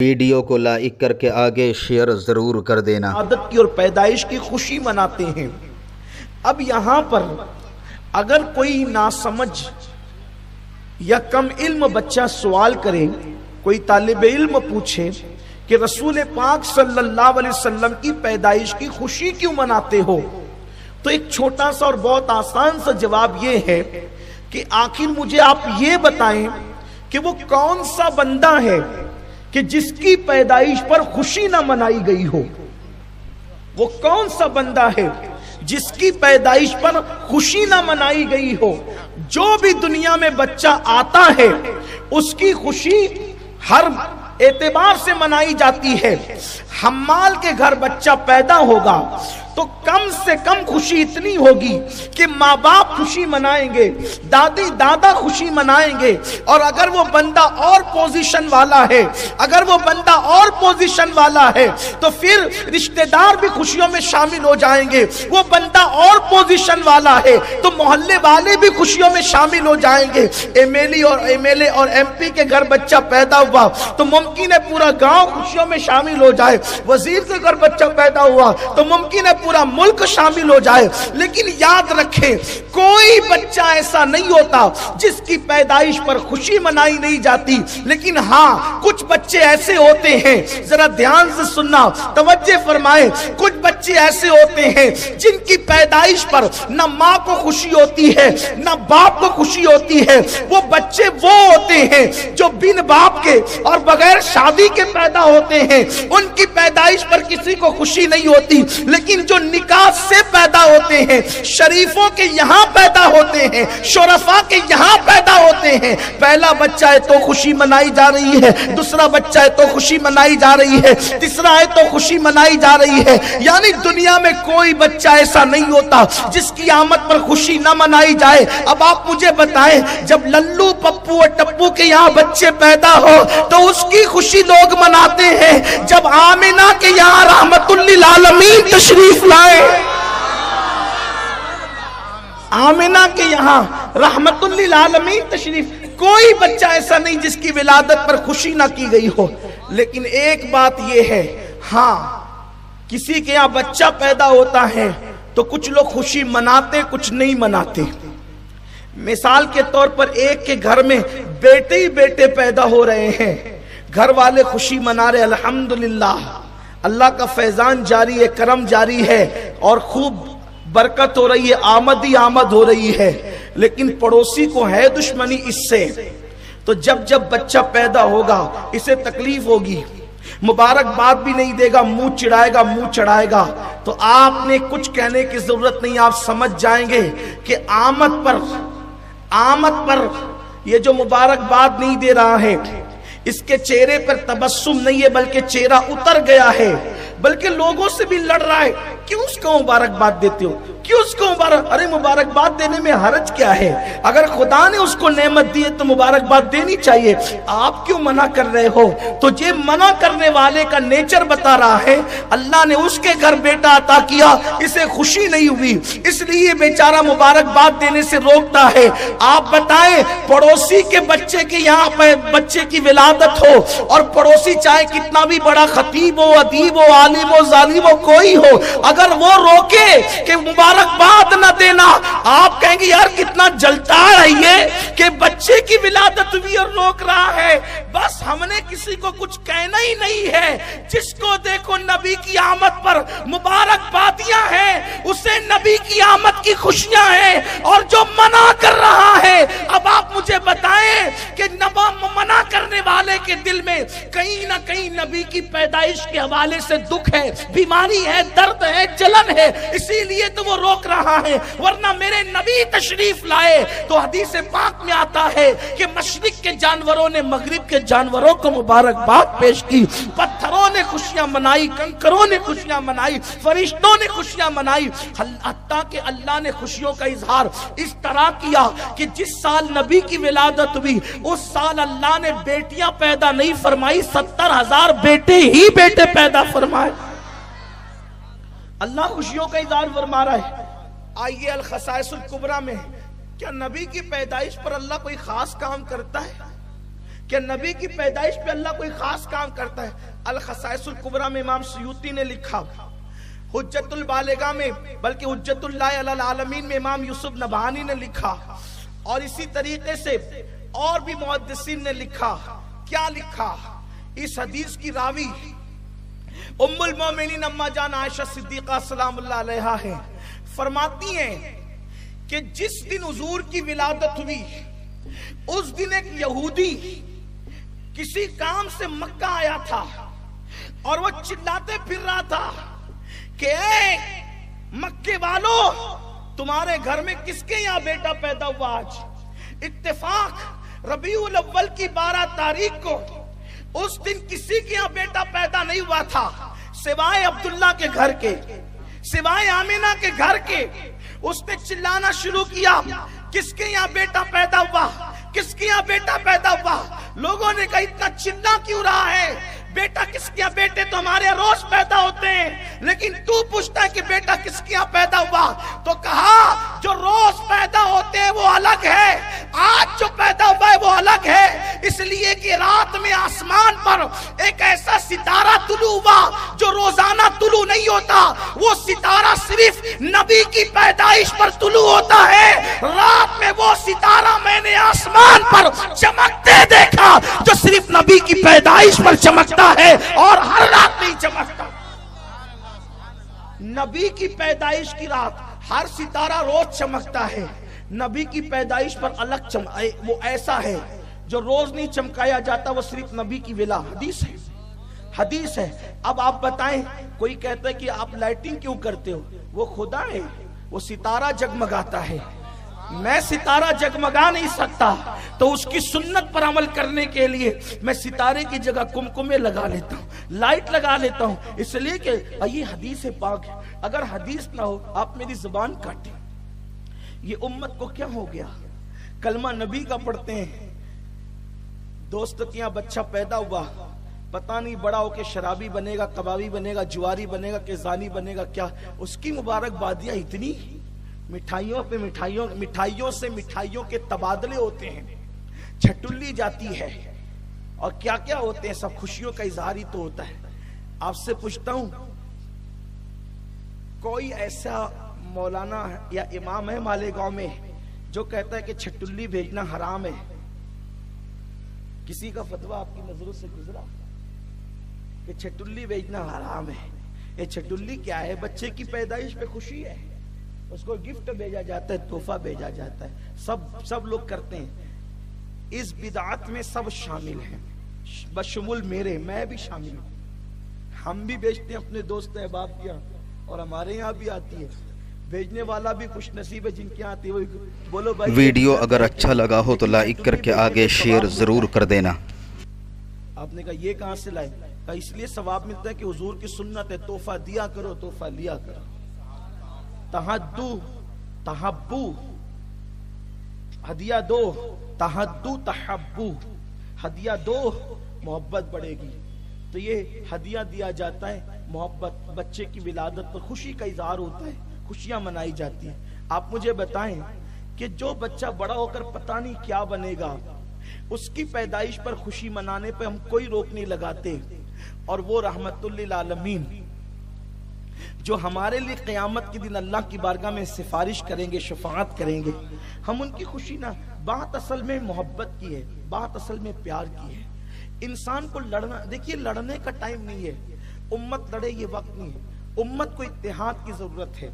Video کو like کر کے آگے شیئر ضرور کر دینا۔ عادت کی اور پیدائش کی خوشی مناتے ہیں۔ اب یہاں پر اگر کوئی ناسمجھ یا کم علم بچہ سوال کرے، کوئی طالب علم پوچھے کہ رسول پاک صلی اللہ علیہ وسلم کی پیدائش کی خوشی کیوں مناتے ہو، تو ایک چھوٹا سا اور بہت آسان سا جواب یہ ہے کہ آخر مجھے آپ یہ بتائیں کہ وہ کون سا بندہ ہے کہ جس کی پیدائش پر خوشی نہ منائی گئی ہو۔ وہ کون سا بندہ ہے جس کی پیدائش پر خوشی نہ منائی گئی ہو؟ جو بھی دنیا میں بچہ آتا ہے اس کی خوشی ہر اعتبار سے منائی جاتی ہے۔ حمال کے گھر بچہ پیدا ہوگا تو کم سے کم خوشی اتنی ہوگی کہ ماں باپ خوشی منائیں گے، دادی دادا خوشی منائیں گے، اور اگر وہ بندہ اور پوزیشن والا ہے، اگر وہ بندہ اور پوزیشن والا ہے تو پھر رشتہ دار بھی خوشیوں میں شامل ہو جائیں گے۔ وہ بندہ اور پوزیشن والا ہے تو محلے والے بھی خوشیوں میں شامل ہو جائیں گے۔ ایم ایل اے اور ایم پی کے گھر بچہ پیدا ہوا تو ممکن ہے پورا گاؤں خوشیوں میں شامل ہو جائے، وزیر کے گھر بچہ پیدا ہوا تو ممکن ہے پورا ملک شامل ہو جائے۔ لیکن یاد رکھیں کوئی بچہ ایسا نہیں ہوتا جس کی پیدائش پر خوشی منائی نہیں جاتی۔ لیکن ہاں کچھ بچے ایسے ہوتے ہیں، ذرا دھیان سے سننا، توجہ فرمائیں، کچھ بچے ایسے ہوتے ہیں جن کی پیدائش پر نہ ماں کو خوشی ہوتی ہے نہ باپ کو خوشی ہوتی ہے۔ وہ بچے وہ ہوتے ہیں جو بن باپ کے اور بغیر شادی کے پیدا ہوتے ہیں، ان کی پیدائش پر کسی کو خوشی نہیں ہوتی۔ لیکن جو نکاح سے پیدا ہوتے ہیں، شریفوں کے یہاں پیدا ہوتے ہیں، شرفاء کے یہاں پیدا ہوتے ہیں، پہلا بچہ ہے تو خوشی منائی جا رہی ہے، دوسرا بچہ ہے تو خوشی منائی جا رہی ہے، تیسرا ہے تو خوشی منائی جا رہی ہے۔ یعنی دنیا میں کوئی بچہ ایسا نہیں ہوتا جس کی آمد پر خوشی نہ منائی جائے۔ اب آپ مجھے بتائیں جب للو پپو اور ٹپو کے یہاں بچے پیدا ہو تو اس کی خوشی لوگ مناتے ہیں، جب آمنہ کے یہاں رحمت للعالمین تشریف لائے، آمنہ کے یہاں رحمت للعالمین تشریف، کوئی بچہ ایسا نہیں جس کی ولادت پر خوشی نہ کی گئی ہو۔ لیکن ایک بات یہ ہے، ہاں کسی کے یہاں بچہ پیدا ہوتا ہے تو کچھ لوگ خوشی مناتے کچھ نہیں مناتے۔ مثال کے طور پر ایک کے گھر میں بیٹے ہی بیٹے پیدا ہو رہے ہیں، گھر والے خوشی منا رہے، الحمدللہ اللہ کا فیضان جاری ہے، کرم جاری ہے اور خوب برکت ہو رہی ہے، آمد ہی آمد ہو رہی ہے۔ لیکن پڑوسی کو ہے دشمنی اس سے، تو جب بچہ پیدا ہوگا اسے تکلیف ہوگی، مبارکباد بھی نہیں دے گا، منہ چڑھائے گا، تو آپ نے کچھ کہنے کی ضرورت نہیں، آپ سمجھ جائیں گے کہ آمد پر یہ جو مبارکباد نہیں دے رہا ہے اس کے چہرے پر تبسم نہیں ہے بلکہ چہرہ اتر گیا ہے، بلکہ لوگوں سے بھی لڑ رہا ہے۔ کیوں اس کو مبارکباد دیتے ہو؟ کیوں اس کو ارے مبارکباد دینے میں حرج کیا ہے؟ اگر خدا نے اس کو نعمت دی ہے تو مبارکباد دینی چاہیے، آپ کیوں منع کر رہے ہو؟ تو یہ منع کرنے والے کا نیچر بتا رہا ہے اللہ نے اس کے گھر بیٹا عطا کیا، اسے خوشی نہیں ہوئی اس لیے بیچارہ مبارکباد دینے سے روکتا ہے۔ آپ بتائیں پڑوسی کے بچے کے یہاں بچے کی ولادت ہو اور پڑوسی چاہے کتنا بھی بڑا خطیب ہو، ادیب ہو، عالم ہو، ظالم ہو، کوئی ہو، اگر وہ روکے کہ مبارکباد نہ دینا، آپ کہیں گے یار کتنا جلتا ہے یہ کہ بچے کی ولادت ہوئی اور روک رہا ہے۔ بس ہم نے کسی کو کچھ کہنا ہی نہیں ہے، جس کو دیکھو نبی کی آمد پر مبارکبادیاں ہیں اسے نبی کی آمد کی خوشیاں ہیں، اور جو منع کر رہا ہے، اب آپ مجھے بتائیں کہ منع کرنے والے کے دل میں کہیں نہ کہیں نبی کی پیدائش کے حوالے سے دکھ ہے، بیماری ہے، درد ہے، جلن ہے، اسی لیے تو وہ روک رہا ہے۔ ورنہ میرے نبی تشریف لائے تو حدیث پاک میں آتا ہے کہ مشرق کے جانوروں نے مغرب کے جانوروں کو مبارکباد پیش کی، پتھروں نے خوشیاں منائی، کنکروں نے خوشیاں منائی، فرشتوں نے خوشیاں منائی، حتیٰ کہ اللہ نے خوشیوں کا اظہار اس طرح کیا کہ جس سال نبی کی ولادت ہوئی اس سال اللہ نے بیٹیاں پیدا نہیں فرمائی، 70,000 بیٹے ہی بیٹے پیدا فرمائے۔ اللہ خوشیوں کا اظہار فرما رہا ہے۔ آئیے الخصائص الکبریٰ میں، کیا نبی کی پیدائش پر اللہ کوئی خاص کام کرتا ہے؟ کہ نبی کی پیدائش پہ اللہ کوئی خاص کام کرتا ہے؟ الخصائص الکبریٰ میں امام سیوطی نے لکھا، حجت البالغہ میں بلکہ حجت اللہ علی العالمین میں امام یوسف نبہانی نے لکھا، اور اسی طریقے سے اور بھی محدثین نے لکھا۔ کیا لکھا؟ اس حدیث کی راوی ام المومنین اما جان عائشہ صدیقہ سلام اللہ علیہا ہے، فرماتی ہیں کہ جس دن حضور کی ولادت ہوئی اس دن ایک یہودی کسی کام سے مکہ آیا تھا اور وہ چلاتے پھر رہا تھا کہ اے مکے والو، تمہارے گھر میں کس کے یہاں بیٹا پیدا ہوا؟ آج اتفاق ربیع الاول کی 12 تاریخ کو اس دن کسی کے یہاں بیٹا پیدا نہیں ہوا تھا سوائے عبداللہ کے گھر کے، سوائے آمینہ کے گھر کے۔ اس نے چلانا شروع کیا، کس کے یہاں بیٹا پیدا ہوا، کس کے یہاں بیٹا پیدا ہوا؟ لوگوں نے کہا اتنا چلا کیوں رہا ہے؟ بیٹا کس کے یہاں؟ بیٹے تو ہمارے روز پیدا ہوتے ہیں، لیکن تو پوچھتا ہے کہ بیٹا کس کے یہاں پیدا ہوا؟ تو کہا جو روز پیدا ہوتے ہیں وہ الگ ہے، آج جو پیدا ہوا ہے وہ الگ ہے، اس لیے کہ رات میں آسمان پر ایک ایسا ستارہ طلوع ہوا جو روزانہ طلوع نہیں ہوتا، وہ ستارہ صرف نبی کی پیدائش پر طلوع ہوتا ہے۔ رات میں وہ ستارہ میں نے آسمان پر چمکتے دیکھا جو صرف نبی کی پیدائش پر چمکتا ہے اور ہر رات نہیں چمکتا۔ نبی کی پیدائش کی رات ہر ستارہ روز چمکتا ہے، نبی کی پیدائش پر الگ وہ ایسا ہے جو روز نہیں چمکایا جاتا، وہ صرف نبی کی ولا۔ حدیث ہے، حدیث ہے۔ اب آپ بتائیں، کوئی کہتا ہے کہ آپ لائٹنگ کیوں کرتے ہو؟ وہ خدا ہے، وہ ستارہ جگمگاتا ہے، میں ستارہ جگمگا نہیں سکتا، تو اس کی سنت پر عمل کرنے کے لیے میں ستارے کی جگہ کمکمے لگا لیتا ہوں، لائٹ لگا لیتا ہوں، اس لیے کہ یہ حدیث پاک ہے۔ اگر حدیث نہ ہو آپ میری زبان کاٹیں۔ یہ امت کو کیا ہو گیا؟ کلمہ نبی کا پڑھتے ہیں، دوست کے یہاں بچہ پیدا ہوا، پتہ نہیں بڑا ہو کے شرابی بنے گا، کبابی بنے گا، جواری بنے گا کہ زانی بنے گا، کیا اس کی مبارک بادیاں اتنی، مٹھائیوں پہ مٹھائیوں، مٹھائیوں سے مٹھائیوں کے تبادلے ہوتے ہیں، چھٹلی جاتی ہے اور کیا کیا ہوتے ہیں، سب خوشیوں کا اظہار ہی تو ہوتا ہے۔ آپ سے پوچھتا ہوں، کوئی ایسا مولانا یا امام ہے مالیگاؤں میں جو کہتا ہے کہ چھٹلی بھیجنا حرام ہے؟ کسی کا فتویٰ آپ کی نظروں سے گزرا کہ چھٹلی بھیجنا حرام ہے؟ یہ چھٹلی کیا ہے؟ بچے کی پیدائش پہ خوشی ہے، اس کو گفٹ بھیجا جاتا ہے، تحفہ بھیجا جاتا ہے، سب لوگ کرتے ہیں۔ اس بدعت میں سب شامل ہیں، بشمول میرے، میں بھی شامل ہوں۔ ہم بھی بیچتے ہیں اپنے دوست احباب کے یہاں، اور ہمارے یہاں بھی آتی ہے، بھیجنے والا بھی خوش نصیب ہے جن کے یہاں آتی ہے۔ بولو بھائی، ویڈیو اگر اچھا لگا ہو تو لائک کر کے آگے شیئر ضرور کر دینا۔ آپ نے کہا یہ کہاں سے لائے؟ کہا اس لیے ثواب ملتا ہے کہ حضور کی سنت ہے، تحفہ دیا کرو، تحفہ لیا کرو، تہدو تحبو، ہدیہ دو، تہدو تحبو، ہدیہ دو محبت بڑھے گی۔ تو یہ ہدیہ دیا جاتا ہے، محبت، بچے کی ولادت پر خوشی کا اظہار ہوتا ہے، خوشیاں منائی جاتی ہیں۔ آپ مجھے بتائیں کہ جو بچہ بڑا ہو کر پتہ نہیں کیا بنے گا، اس کی پیدائش پر خوشی منانے پہ ہم کوئی روک نہیں لگاتے، اور وہ رحمت للعالمین جو ہمارے لیے قیامت کے دن اللہ کی بارگاہ میں سفارش کریں گے، شفاعت کریں گے، ہم ان کی خوشی نہ۔ بات اصل میں محبت کی ہے، بات اصل میں پیار کی ہے۔ انسان کو لڑنا، دیکھیے لڑنے کا ٹائم نہیں ہے، امت لڑے یہ وقت نہیں ہے، امت کو اتحاد کی ضرورت ہے۔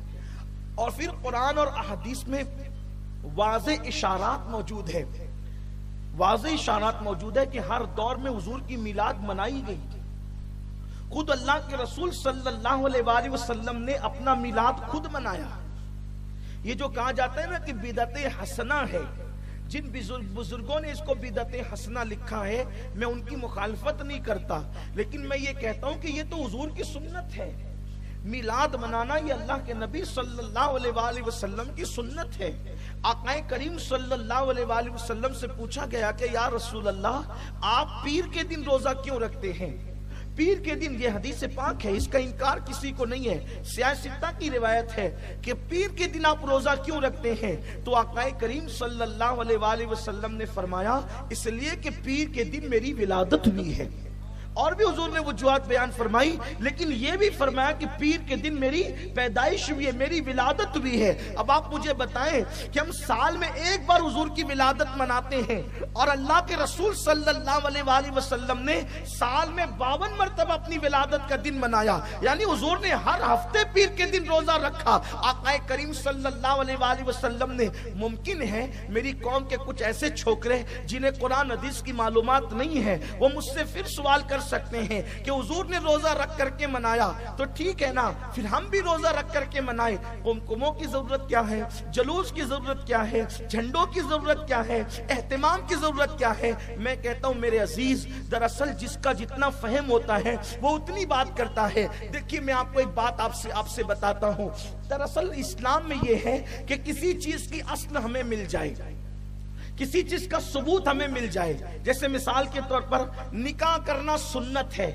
اور پھر قرآن اور احادیث میں واضح اشارات موجود ہے، واضح اشارات موجود ہے کہ ہر دور میں حضور کی میلاد منائی گئی۔ خود اللہ کے رسول صلی اللہ علیہ وآلہ وسلم نے اپنا میلاد خود منایا۔ یہ جو کہا جاتا ہے نا کہ بدعت حسنہ ہے، جن بزرگوں نے اس کو بدعت حسنہ لکھا ہے، میں ان کی مخالفت نہیں کرتا، لیکن میں یہ کہتا ہوں کہ یہ تو حضور کی سنت ہے۔ میلاد منانا یہ اللہ کے نبی صلی اللہ علیہ وآلہ وسلم کی سنت ہے۔ آقا کریم صلی اللہ علیہ وآلہ وسلم سے پوچھا گیا کہ یا رسول اللہ، آپ پیر کے دن روزہ کیوں رکھتے ہیں؟ پیر کے دن، یہ حدیث پاک ہے، اس کا انکار کسی کو نہیں ہے، سیاہ ستہ کی روایت ہے کہ پیر کے دن آپ روزہ کیوں رکھتے ہیں؟ تو آقا کریم صلی اللہ علیہ وآلہ وسلم نے فرمایا اس لیے کہ پیر کے دن میری ولادت ہوئی ہے۔ اور بھی حضور نے وجوہات بیان فرمائی، لیکن یہ بھی فرمایا کہ پیر کے دن میری پیدائش ہوئی ہے، میری ولادت ہوئی ہے۔ اب آپ مجھے بتائیں کہ ہم سال میں ایک بار حضور کی ولادت مناتے ہیں، اور اللہ کے رسول صلی اللہ علیہ وآلہ وسلم نے سال میں 52 مرتبہ اپنی ولادت کا دن منایا، یعنی حضور نے ہر ہفتے پیر کے دن روزہ رکھا۔ آقا کریم صلی اللہ علیہ وآلہ وسلم نے، ممکن ہے میری قوم کے کچھ ایسے چھوکرے جنہیں قرآن حدیث کی معلومات نہیں ہے، وہ مجھ سے پھر سوال کر سکتے ہیں کہ حضور نے روزہ رکھ کر کے منایا تو ٹھیک ہے نا، پھر ہم بھی روزہ رکھ کر کے منائیں۔ قمقموں کی ضرورت کیا ہے؟ جلوس کی ضرورت کیا ہے؟ جھنڈوں کی ضرورت کیا ہے؟ اہتمام کی ضرورت کیا ہے؟ میں کہتا ہوں میرے عزیز، دراصل جس کا جتنا فہم ہوتا ہے وہ اتنی بات کرتا ہے۔ دیکھیے میں آپ کو ایک بات آپ سے بتاتا ہوں، دراصل اسلام میں یہ ہے کہ کسی چیز کی اصل ہمیں مل جائے، کسی چیز کا ثبوت ہمیں مل جائے۔ جیسے مثال کے طور پر نکاح کرنا سنت ہے،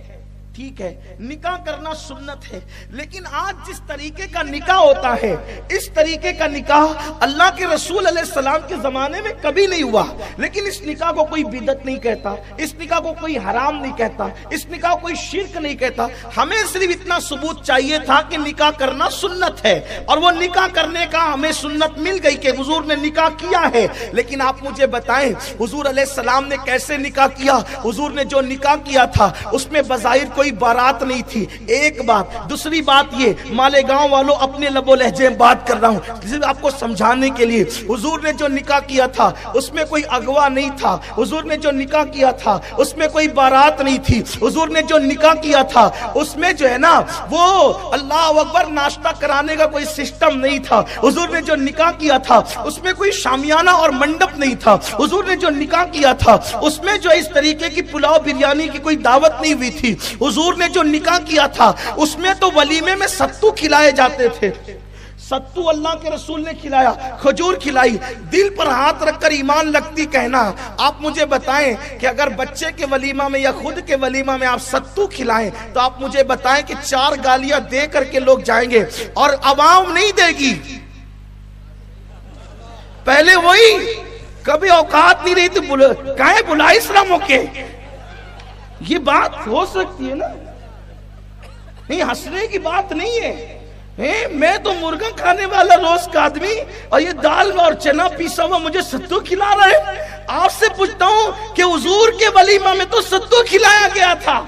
ٹھیک ہے، نکاح کرنا سنت ہے، لیکن آج جس طریقے کا نکاح ہوتا ہے، اس طریقے کا نکاح اللہ کے رسول علیہ السلام کے زمانے میں کبھی نہیں ہوا۔ لیکن اس نکاح کو کوئی بدعت نہیں کہتا، اس نکاح کو کوئی حرام نہیں کہتا، اس نکاح کو کوئی شرک نہیں کہتا۔ ہمیں صرف اتنا ثبوت چاہیے تھا کہ نکاح کرنا سنت ہے، اور وہ نکاح کرنے کا ہمیں سنت مل گئی کہ حضور نے نکاح کیا ہے۔ لیکن آپ مجھے بتائیں حضور علیہ السلام نے کیسے نکاح کیا؟ حضور نے جو نکاح کیا تھا اس میں بظاہر کوئی بارات نہیں تھی، ایک بات۔ دوسری بات یہ، مالیگاؤں والوں اپنے لب و لہجے میں بات کر رہا ہوں صرف آپ کو سمجھانے کے لیے، حضور نے جو نکاح کیا تھا اس میں کوئی اغوا نہیں تھا، حضور نے جو نکاح کیا تھا اس میں کوئی بارات نہیں تھی، حضور نے جو نکاح کیا تھا اس میں جو ہے نا وہ اللہ اکبر ناشتہ کرانے کا کوئی سسٹم نہیں تھا، حضور نے جو نکاح کیا تھا اس میں کوئی شامیانہ اور منڈپ نہیں تھا، حضور نے جو نکاح کیا تھا اس میں جو اس طریقے کی پلاؤ بریانی کی کوئی دعوت نہیں ہوئی تھی، حضور نے جو نکاح کیا تھا اس میں تو ولیمے میں ستو کھلائے جاتے تھے۔ ستو اللہ کے رسول نے کھلایا، کھجور کھلائی، دل پر ہاتھ رکھ کر ایمان لگتی کہنا۔ آپ مجھے بتائیں کہ اگر بچے کے ولیمہ میں یا خود کے ولیمہ میں آپ ستو کھلائیں تو آپ مجھے بتائیں کہ 4 گالیاں دے کر کے لوگ جائیں گے، اور عوام نہیں دے گی۔ پہلے وہی کبھی اوقات نہیں رہی تو کہیں بلائی اسلام موقع، یہ بات ہو سکتی ہے نا؟ نہیں، ہنسنے کی بات نہیں ہے۔ میں تو مرغا کھانے والا روز کا آدمی، اور یہ دال اور چنا پیسا ہوا مجھے ستو کھلا رہا ہے۔ آپ سے پوچھتا ہوں کہ حضور کے ولیمہ میں تو ستو کھلایا گیا تھا،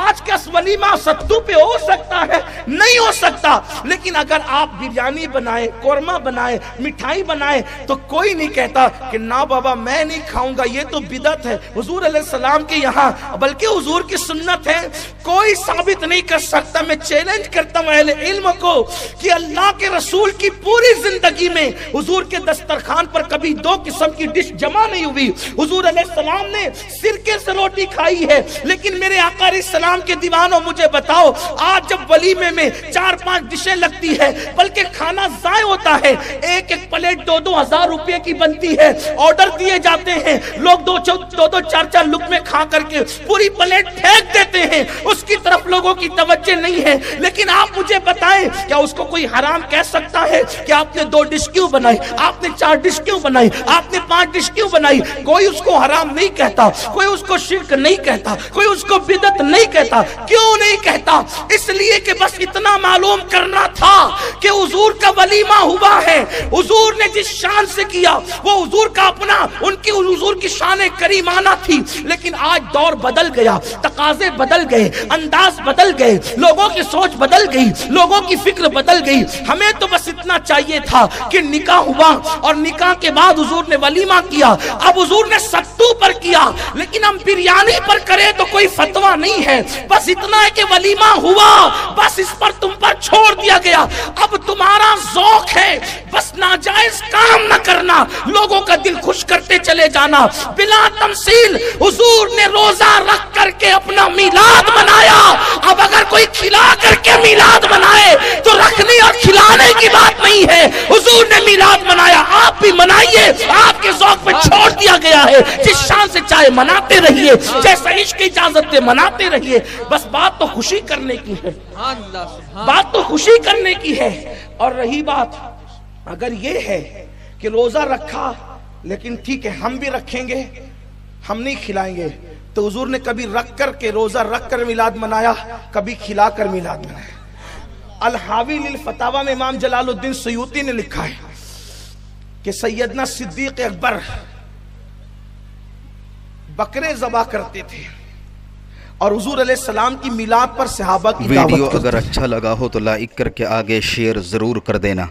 آج کا ولیمہ ستو پہ ہو سکتا ہے؟ نہیں ہو سکتا۔ لیکن اگر آپ بریانی بنائے، قورمہ بنائے، مٹھائی بنائے تو کوئی نہیں کہتا کہ نا بابا میں نہیں کھاؤں گا، یہ تو بدعت ہے حضور علیہ السلام کے یہاں، بلکہ حضور کی سنت ہے۔ کوئی ثابت نہیں کر سکتا، میں چیلنج کرتا ہوں اہل علم کو کہ اللہ کے رسول کی پوری زندگی میں حضور کے دسترخوان پر کبھی 2 قسم کی ڈش جمع نہیں ہوئی۔ حضور علیہ السلام نے سرکے سے روٹی کھائی ہے، لیکن میرے آقا علیہ السلام کے دیوانوں مجھے بتاؤ، آج جب ولیمے میں 4-5 ڈشیں لگتی ہے بلکہ کھانا ضائع ہوتا ہے، ایک پلیٹ 2-2 ہزار روپے کی بنتی ہے، آرڈر دیے جاتے ہیں، لوگ 2-2 4-4 لقمے کھا کر کے پوری پلیٹ پھینک دیتے ہیں، اس کی طرف لوگوں کی توجہ نہیں ہے۔ لیکن آپ مجھے بتائیں کیا اس کو کوئی حرام کہہ سکتا ہے کہ آپ نے 2 ڈش کیوں بنائی، آپ نے 4 ڈش کیوں بنائی، آپ نے 5 ڈش کیوں بنائی؟ کوئی اس کو حرام نہیں کہتا، کوئی اس کو شرک نہیں کہتا، کوئی اس کو بدعت نہیں کہتا۔ کیوں نہیں کہتا؟ اس لیے کہ بس اتنا معلوم کرنا تھا کہ حضور کا ولیمہ ہوا ہے، حضور نے جس شان سے کیا وہ حضور کا اپنا، ان کی حضور کی شان کریمانہ تھی۔ لیکن آج دور بدل گیا، تقاضے بدل گئے، انداز بدل گئے، لوگوں کی سوچ بدل گئی، لوگوں کی فکر بدل گئی۔ ہمیں تو بس اتنا چاہیے تھا کہ نکاح ہوا اور نکاح کے بعد حضور نے ولیمہ کیا، اب حضور نے ستو پر کیا، لیکن ہم بریانی پر کریں تو کوئی فتویٰ نہیں ہے۔ بس اتنا ہے کہ ولیمہ ہوا، بس اس پر تم پر چھوڑ دیا گیا۔ اب تمہارا ذوق ہے بس ناجائز کام نہ کرنا، لوگوں کا دل خوش کرتے چلے جانا بلا تمثیل۔ حضور نے روزہ رکھ کر کے اپنا میلاد منایا، اب اگر کوئی کھلا کر کے میلاد منائے تو رکھنے اور کھلانے کی بات نہیں ہے. حضور نے میلاد منایا, آپ بھی منائیے, آپ کے ذوق پہ چھوڑ دیا گیا ہے. جس شان سے چاہے مناتے رہیے, جیسا عشق کی اجازت دے مناتے رہیے. بس بات تو خوشی کرنے کی ہے, بات تو خوشی کرنے کی ہے. اور رہی بات اگر یہ ہے کہ روزہ رکھا لیکن ٹھیک ہے ہم بھی رکھیں گے, ہم نہیں کھلائیں گے, تو حضور نے کبھی رکھ کر کے روزہ رکھ کر میلاد منایا, کبھی کھلا کر میلاد منایا. الحاوی للفتاوی میں امام جلال الدین سیوطی نے لکھا ہے کہ سیدنا صدیق اکبر بکرے ذبح کرتے تھے اور حضور علیہ السلام کی میلاد پر صحابہ کی دعوت ویڈیو کرتے اگر تھے. اچھا لگا ہو تو لائک کر کے آگے شیئر ضرور کر دینا.